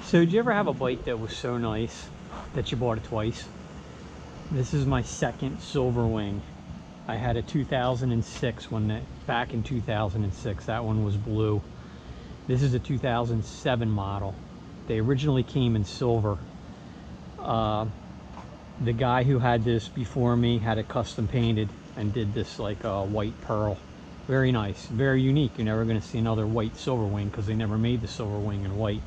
So did you ever have a bike that was so nice that you bought it twice? This is my second Silverwing. I had a 2006 one back in 2006. That one was blue. This is a 2007 model. They originally came in silver. The guy who had this before me had it custom painted and did this like a white pearl. Very nice, very unique. You're never going to see another white Silverwing because they never made the Silverwing in white.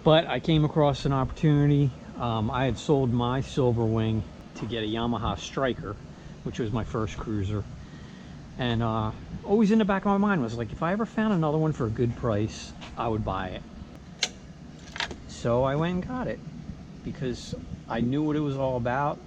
But I came across an opportunity. I had sold my Silverwing to get a Yamaha Striker, which was my first cruiser. And always in the back of my mind was like, if I ever found another one for a good price, I would buy it. So I went and got it because I knew what it was all about.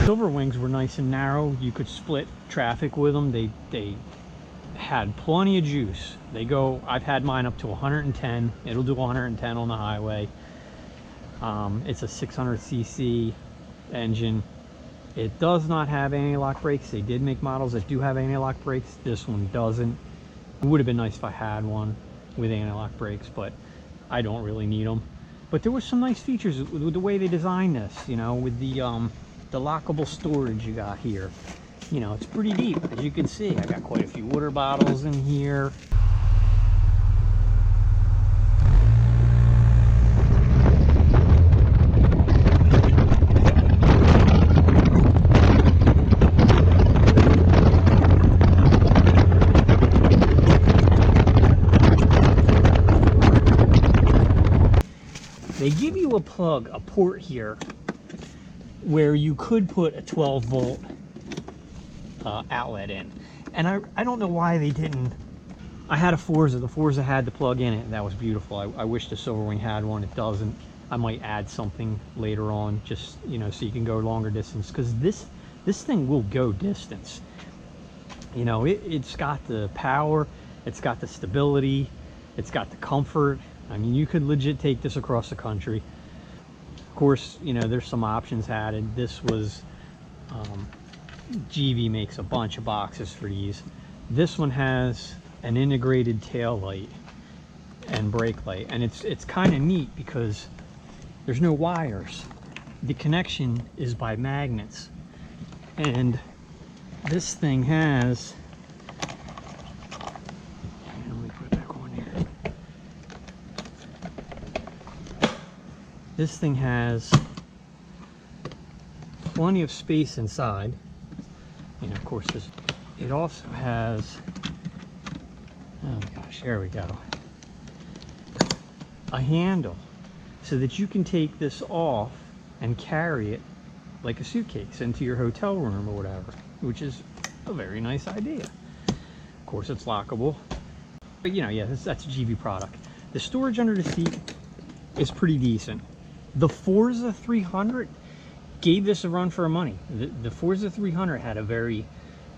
Silverwings were nice and narrow. You could split traffic with them. They had plenty of juice. They go, I've had mine up to 110. It'll do 110 on the highway. It's a 600cc engine. It does not have anti-lock brakes. They did make models that do have anti-lock brakes. This one doesn't. It would have been nice if I had one with anti-lock brakes, but I don't really need them. But there were some nice features with the way they designed this, you know, with the lockable storage you got here. You know, it's pretty deep, as you can see. I got quite a few water bottles in here. They give you a plug, a port here, where you could put a 12-volt outlet in. And I don't know why they didn't. I had a Forza. The Forza had the plug in it, and that was beautiful. I wish the Silverwing had one. It doesn't. I might add something later on, just, you know, so you can go longer distance, because this thing will go distance. You know, it's got the power, it's got the stability, it's got the comfort. I mean, you could legit take this across the country. Of course, you know, there's some options added. This was, GV makes a bunch of boxes for these. This one has an integrated tail light and brake light, and it's kind of neat because there's no wires. The connection is by magnets, and this thing has, let me put it back on here. This thing has plenty of space inside. You know, of course, it also has, oh gosh, there we go, a handle so that you can take this off and carry it like a suitcase into your hotel room or whatever, which is a very nice idea. Of course, it's lockable, but you know, yeah, that's a GV product. The storage under the seat is pretty decent. The Forza 300 gave this a run for money. The Forza 300 had a very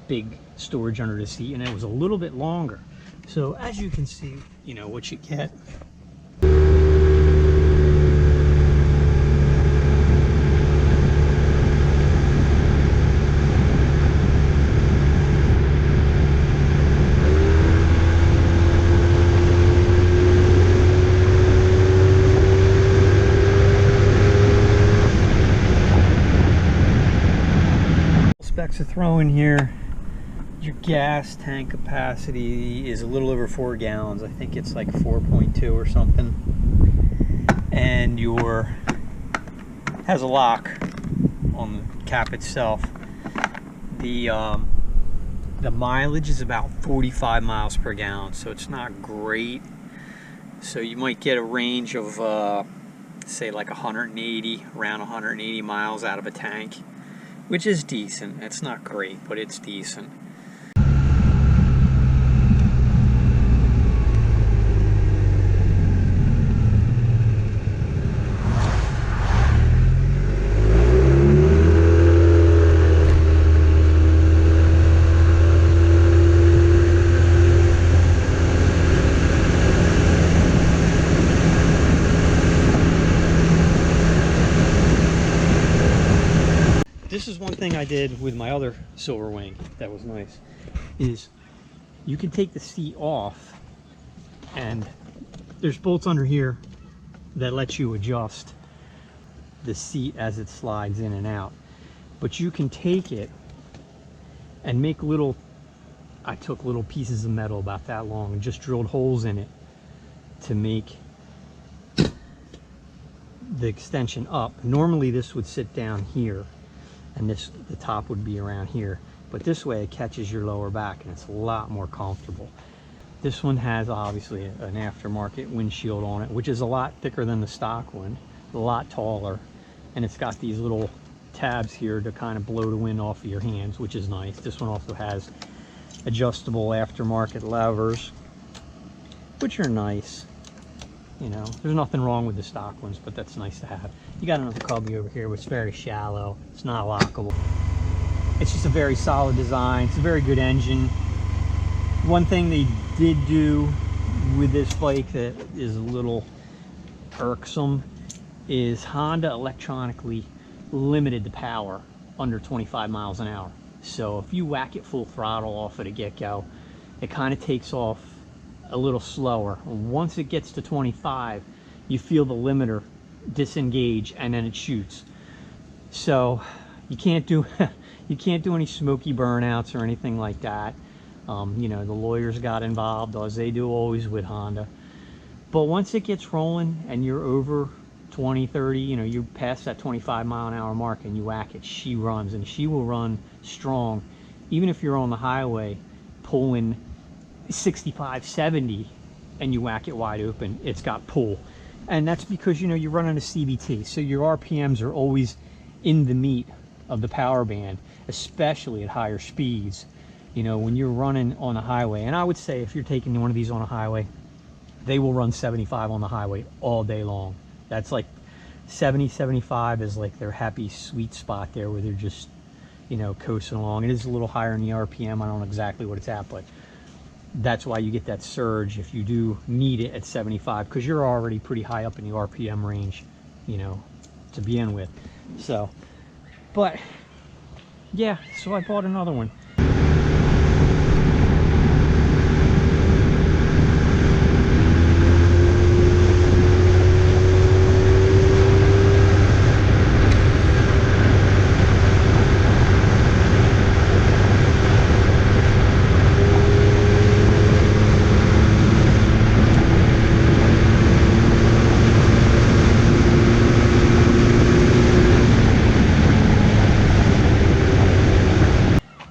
big storage under the seat, and it was a little bit longer. So as you can see, you know, what you get. Specs to throw in here. Your gas tank capacity is a little over 4 gallons. I think it's like 4.2 or something. And your has a lock on the cap itself. The The mileage is about 45 miles per gallon, so it's not great. So you might get a range of say like 180, around 180 miles out of a tank, which is decent. It's not great, but it's decent. This is one thing I did with my other Silverwing that was nice, is you can take the seat off, and there's bolts under here that let you adjust the seat as it slides in and out. But you can take it and make little, I took little pieces of metal about that long and just drilled holes in it to make the extension up. Normally this would sit down here, and the top would be around here, but this way it catches your lower back and it's a lot more comfortable. This one has obviously an aftermarket windshield on it, which is a lot thicker than the stock one, a lot taller, and it's got these little tabs here to kind of blow the wind off of your hands, which is nice. This one also has adjustable aftermarket levers, which are nice. You know, there's nothing wrong with the stock ones, but that's nice to have. You got another cubby over here, which is very shallow. It's not lockable. It's just a very solid design. It's a very good engine. One thing they did do with this bike that is a little irksome is Honda electronically limited the power under 25 miles an hour. So if you whack it full throttle off at the get-go, it kind of takes off a little slower. Once it gets to 25, you feel the limiter disengage and then it shoots. So you can't do you can't do any smoky burnouts or anything like that. You know, the lawyers got involved, as they do always with Honda. But once it gets rolling and you're over 20, 30, you know, you're past that 25 mile an hour mark and you whack it, she runs, and she will run strong. Even if you're on the highway pulling 65, 70 and you whack it wide open, it's got pull. And that's because, you know, you're running a CVT, so your RPMs are always in the meat of the power band, especially at higher speeds. You know, when you're running on a highway, and I would say if you're taking one of these on a highway, they will run 75 on the highway all day long. That's like 70, 75 is like their happy sweet spot there, where they're just, you know, coasting along. It is a little higher in the RPM. I don't know exactly what it's at, but that's why you get that surge if you do need it at 75, because you're already pretty high up in the RPM range, you know, to begin with. So, but yeah, so I bought another one.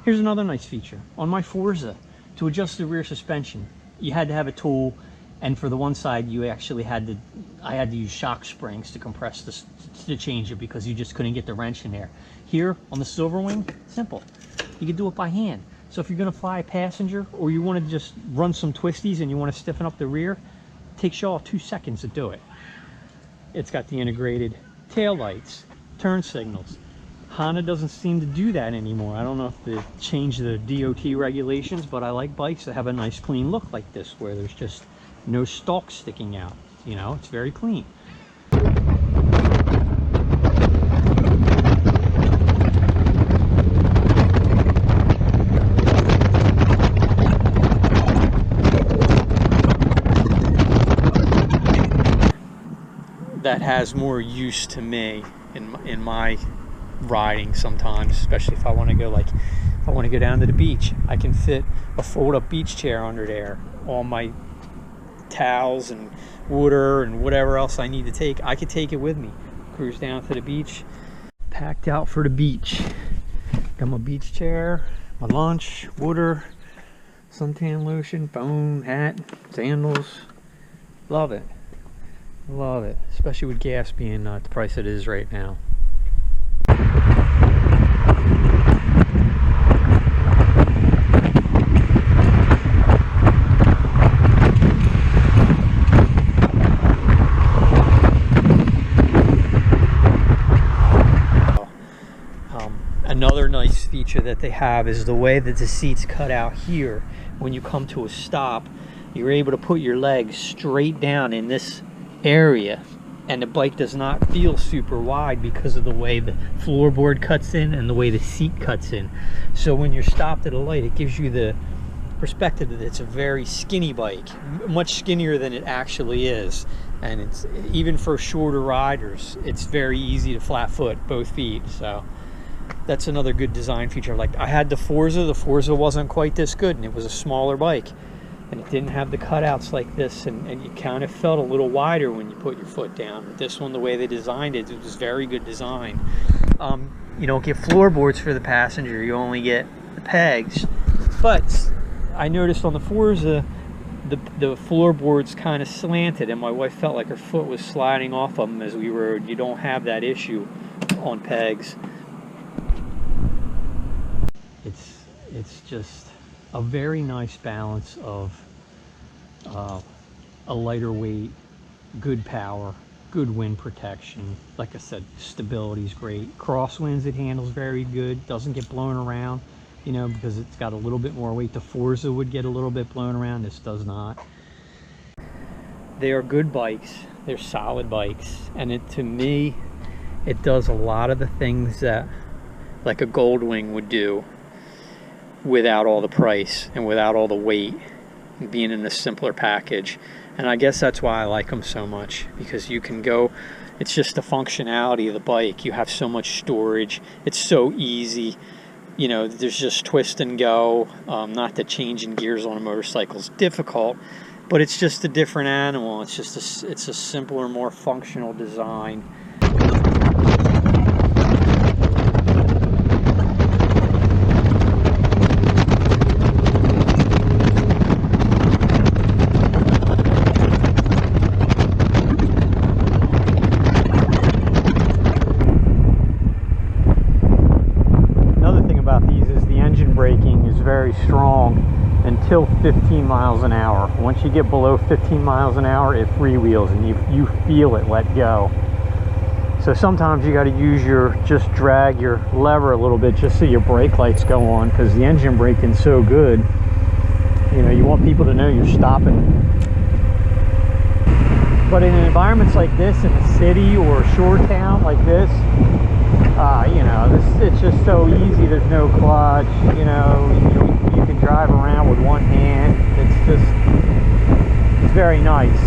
Here's another nice feature. On my Forza, to adjust the rear suspension, you had to have a tool, and for the one side you actually had to, I had to use shock springs to compress this, to change it, because you just couldn't get the wrench in there. Here on the Silverwing, simple. You can do it by hand. So if you're gonna fly a passenger, or you wanna just run some twisties and you wanna stiffen up the rear, it takes you all 2 seconds to do it. It's got the integrated tail lights, turn signals. Honda doesn't seem to do that anymore. I don't know if they changed the DOT regulations, but I like bikes that have a nice clean look like this, where there's just no stalks sticking out. You know, it's very clean. That has more use to me in my riding sometimes, especially if I want to go, like if I want to go down to the beach, I can fit a fold-up beach chair under there, all my towels and water and whatever else I need to take. I could take it with me, cruise down to the beach, packed out for the beach. Got my beach chair, my lunch, water, suntan lotion, phone, hat, sandals. Love it. Love it. Especially with gas being the price it is right now. Another nice feature that they have is the way that the seats cut out here. When you come to a stop, you're able to put your legs straight down in this area, and the bike does not feel super wide because of the way the floorboard cuts in and the way the seat cuts in. So when you're stopped at a light, it gives you the perspective that it's a very skinny bike, much skinnier than it actually is. And it's even for shorter riders, it's very easy to flat foot both feet. So that's another good design feature. Like, I had the Forza wasn't quite this good, and it was a smaller bike, and it didn't have the cutouts like this, and you kind of felt a little wider when you put your foot down. But this one, the way they designed it, it was very good design. You don't get floorboards for the passenger, you only get the pegs. But I noticed on the Forza, the floorboards kind of slanted, and my wife felt like her foot was sliding off of them as we rode. You don't have that issue on pegs. It's just a very nice balance of a lighter weight, good power, good wind protection. Like I said, stability is great. Crosswinds, it handles very good, doesn't get blown around, you know, because it's got a little bit more weight. The Forza would get a little bit blown around, this does not. They are good bikes, they're solid bikes, and to me, it does a lot of the things that like a Goldwing would do, without all the price and without all the weight, and being in a simpler package. And I guess that's why I like them so much, because you can go, it's just the functionality of the bike. You have so much storage, it's so easy, you know, there's just twist and go. Not that changing gears on a motorcycle is difficult, but it's just a different animal. It's just it's a simpler, more functional design. Braking is very strong until 15 miles an hour. Once you get below 15 miles an hour, it freewheels and you feel it let go. So sometimes you got to just drag your lever a little bit just so your brake lights go on, because the engine braking so good. You know, you want people to know you're stopping. But in environments like this, in a city or a shore town like this, you know, it's just so easy. There's no clutch, you know, you can drive around with one hand. It's very nice.